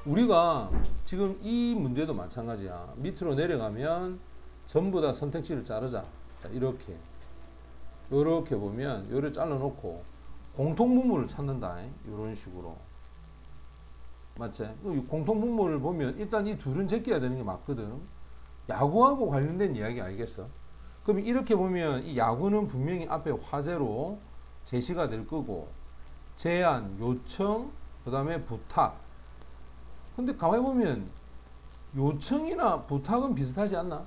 우리가 지금 이 문제도 마찬가지야. 밑으로 내려가면 전부 다 선택지를 자르자. 자, 이렇게 보면 요를 잘라놓고 공통분모를 찾는다. 이런 식으로. 맞지? 공통분모를 보면 일단 이 둘은 제껴야 되는 게 맞거든. 야구하고 관련된 이야기 알겠어? 그럼 이렇게 보면 이 야구는 분명히 앞에 화제로 제시가 될 거고, 제안, 요청, 그 다음에 부탁. 근데 가만히 보면 요청이나 부탁은 비슷하지 않나?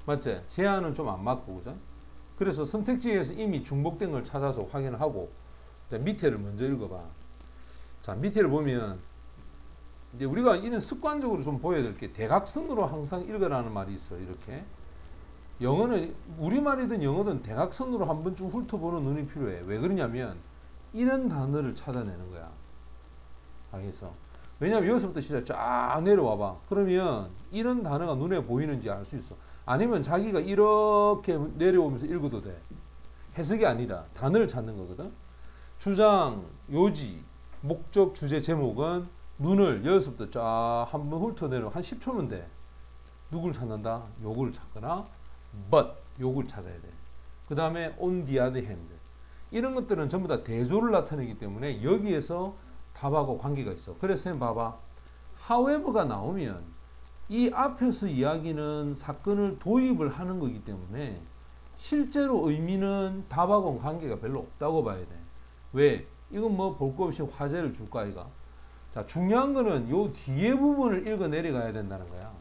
맞지? 제안은 좀 안 맞고, 그죠? 그래서 선택지에서 이미 중복된 걸 찾아서 확인을 하고, 밑에를 먼저 읽어봐. 자, 밑에를 보면 이제 우리가 이런 습관적으로 좀 보여야 될 게, 대각선으로 항상 읽으라는 말이 있어. 이렇게 영어는, 우리말이든 영어든 대각선으로 한 번쯤 훑어보는 눈이 필요해. 왜 그러냐면 이런 단어를 찾아내는 거야. 알겠어? 왜냐면 여기서부터 시작 쫙 내려와봐. 그러면 이런 단어가 눈에 보이는지 알 수 있어. 아니면 자기가 이렇게 내려오면서 읽어도 돼. 해석이 아니라 단어를 찾는 거거든. 주장, 요지, 목적, 주제, 제목은 눈을 여기서부터 쫙 한번 훑어내려 한 10초면 돼. 누굴 찾는다? 요걸 찾거나 but 요걸 찾아야 돼. 그 다음에 on the other hand, 이런 것들은 전부 다 대조를 나타내기 때문에 여기에서 답하고 관계가 있어. 그래서 선생님 봐봐, however가 나오면 이 앞에서 이야기는 사건을 도입을 하는 거기 때문에 실제로 의미는 답하고는 관계가 별로 없다고 봐야 돼. 왜? 이건 뭐 볼 거 없이 화제를 줄까 이가. 자, 중요한 거는 요 뒤에 부분을 읽어 내려가야 된다는 거야.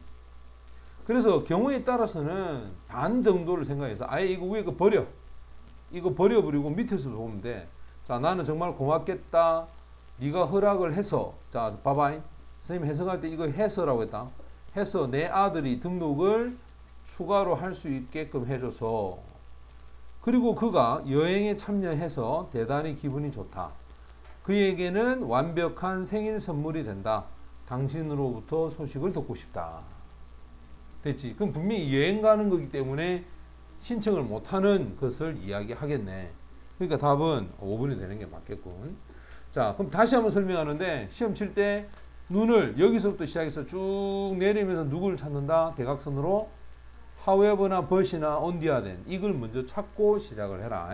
그래서 경우에 따라서는 반 정도를 생각해서 아예 이거 위에 거 버려. 이거 버려버리고 밑에서 보면 돼. 자, 나는 정말 고맙겠다. 네가 허락을 해서. 자, 봐봐. 선생님 해석할 때 이거 해서라고 했다. 해서 내 아들이 등록을 추가로 할 수 있게끔 해줘서. 그리고 그가 여행에 참여해서 대단히 기분이 좋다. 그에게는 완벽한 생일 선물이 된다. 당신으로부터 소식을 듣고 싶다. 됐지? 그럼 분명히 여행 가는 거기 때문에 신청을 못하는 것을 이야기하겠네. 그러니까 답은 5번이 되는 게 맞겠군. 자, 그럼 다시 한번 설명하는데, 시험 칠 때 눈을 여기서부터 시작해서 쭉 내리면서 누구를 찾는다? 대각선으로 however나 but이나 on the other hand, 이걸 먼저 찾고 시작을 해라.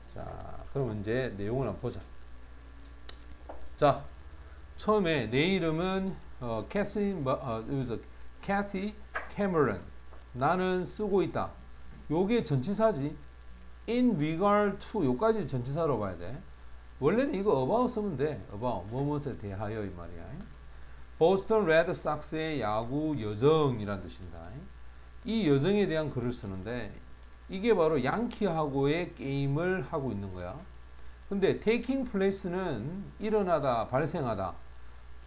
자, 그럼 이제 내용을 한번 보자. 자, 처음에 내 이름은 캐시 캐머런. 나는 쓰고 있다. 요게 전치사지. in regard to, 요까지 전치사로 봐야 돼. 원래는 이거 about 쓰면 돼. about, 무엇에 대하여 이 말이야. 보스턴 레드삭스의 야구 여정이란 뜻입니다. 이 여정에 대한 글을 쓰는데 이게 바로 양키하고의 게임을 하고 있는 거야. 근데 taking place는 일어나다, 발생하다.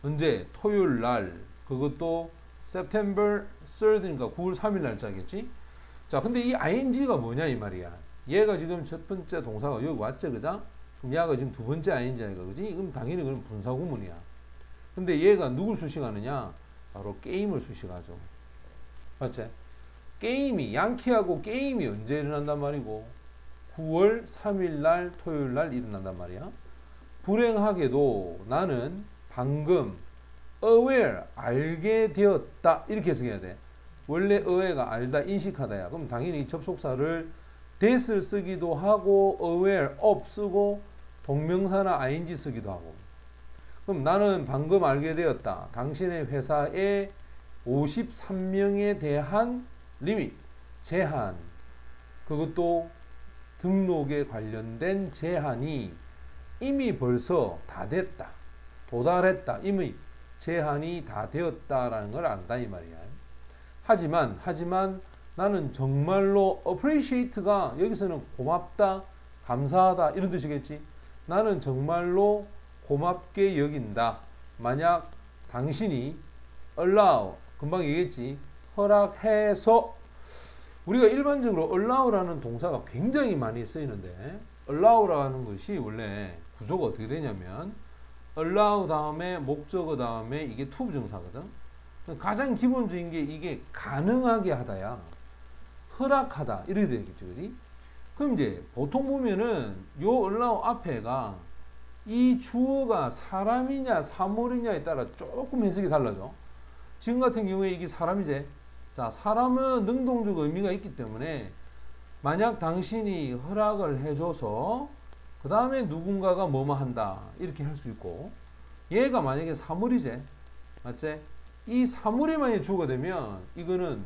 언제? 토요일 날. 그것도 September 3rd니까 9월 3일 날짜겠지? 자, 근데 이 ing가 뭐냐 이 말이야. 얘가 지금 첫 번째 동사가 여기 왔죠, 그죠? 그럼 얘가 지금 두 번째 ing가, 그지? 그럼 당연히 그건 분사구문이야. 근데 얘가 누굴 수식하느냐? 바로 게임을 수식하죠. 맞지? 게임이, 양키하고 게임이 언제 일어난단 말이고, 9월 3일 날 토요일 날 일어난단 말이야. 불행하게도 나는 방금 aware, 알게 되었다, 이렇게 해석해야 돼. 원래 aware가 알다, 인식하다야. 그럼 당연히 접속사를 that을 쓰기도 하고 aware of 쓰고 동명사나 ing 쓰기도 하고. 그럼 나는 방금 알게 되었다. 당신의 회사에 53명에 대한 리밋, 제한, 그것도 등록에 관련된 제한이 이미 벌써 다 됐다. 도달했다. 이미 제한이 다 되었다라는 걸 안다 이 말이야. 하지만 나는 정말로 appreciate가 여기서는 고맙다, 감사하다 이런 뜻이겠지. 나는 정말로 고맙게 여긴다. 만약 당신이 allow, 금방 얘기했지, 허락해서. 우리가 일반적으로 allow라는 동사가 굉장히 많이 쓰이는데, allow라는 것이 원래 구조가 어떻게 되냐면 allow 다음에 목적어 다음에 이게 to 부정사거든. 가장 기본적인 게 이게 가능하게 하다야, 허락하다 이렇게 되겠죠. 그럼 이제 보통 보면은 요 allow 앞에가 이 주어가 사람이냐 사물이냐에 따라 조금 해석이 달라져. 지금 같은 경우에 이게 사람이지. 자, 사람은 능동적 의미가 있기 때문에 만약 당신이 허락을 해줘서 그 다음에 누군가가 뭐뭐 한다 이렇게 할 수 있고, 얘가 만약에 사물이지, 맞지? 이 사물이 만약에 주어가 되면 이거는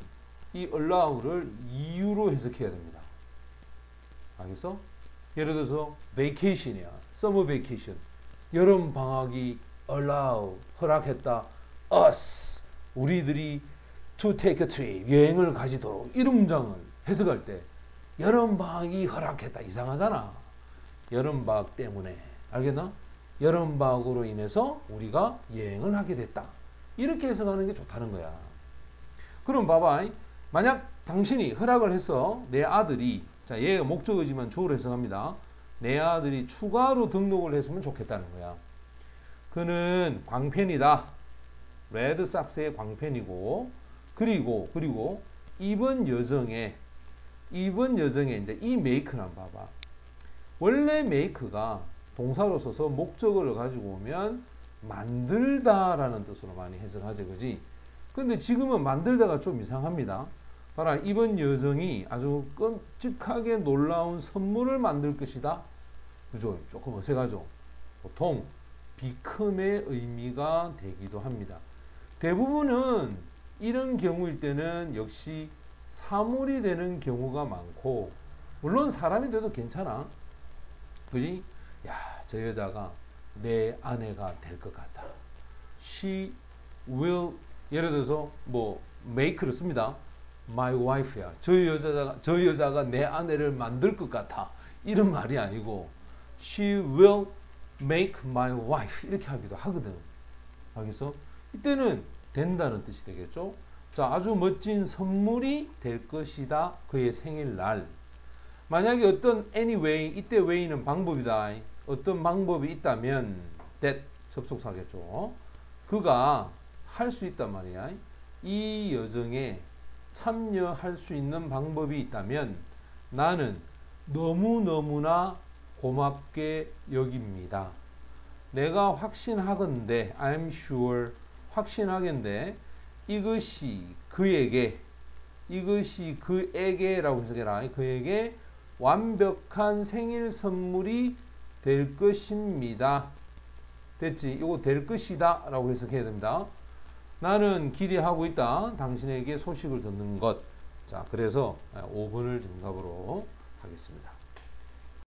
이 allow를 이유로 해석해야 됩니다. 알겠어? 예를 들어서 vacation이야. summer vacation. 여름 방학이 allow 허락했다. us 우리들이 to take a trip 여행을 가지도록, 이런 문장을 해석할 때 여름 방학이 허락했다 이상하잖아. 여름 방학 때문에, 알겠나? 여름 방학으로 인해서 우리가 여행을 하게 됐다. 이렇게 해석하는 게 좋다는 거야. 그럼 봐봐. 만약 당신이 허락을 해서 내 아들이, 자, 얘가 목적어지만 주어로 해석합니다. 내 아들이 추가로 등록을 했으면 좋겠다는 거야. 그는 광팬이다. 레드삭스의 광팬이고, 그리고 이번 여정에 이제 이 make는 봐봐. 원래 make가 동사로 써서 목적어를 가지고 오면 만들다라는 뜻으로 많이 해석하지, 그지? 근데 지금은 만들다가 좀 이상합니다. 봐라, 이번 여정이 아주 끔찍하게 놀라운 선물을 만들 것이다. 그죠? 조금 어색하죠? 보통 become의 의미가 되기도 합니다. 대부분은 이런 경우일 때는 역시 사물이 되는 경우가 많고, 물론 사람이 돼도 괜찮아. 그지? 야, 저 여자가 내 아내가 될 것 같다. She will, 예를 들어서 뭐 make를 씁니다. My wife야. 저 여자가 내 아내를 만들 것 같아. 이런 말이 아니고 She will make my wife 이렇게 하기도 하거든. 알겠어? 이때는 된다는 뜻이 되겠죠. 자, 아주 멋진 선물이 될 것이다. 그의 생일날. 만약에 어떤 anyway, 이때 way는 방법이다. 어떤 방법이 있다면 that 접속사겠죠. 그가 할 수 있단 말이야. 이 여정에 참여할 수 있는 방법이 있다면 나는 너무너무나 고맙게 여깁니다. 내가 확신하건대, I'm sure, 확신하건대 이것이 그에게라고 해석해라. 그에게 완벽한 생일 선물이 될 것입니다. 됐지? 이거 될 것이다 라고 해석해야 됩니다. 나는 기대하고 있다. 당신에게 소식을 듣는 것. 자, 그래서 5번을 정답으로 하겠습니다.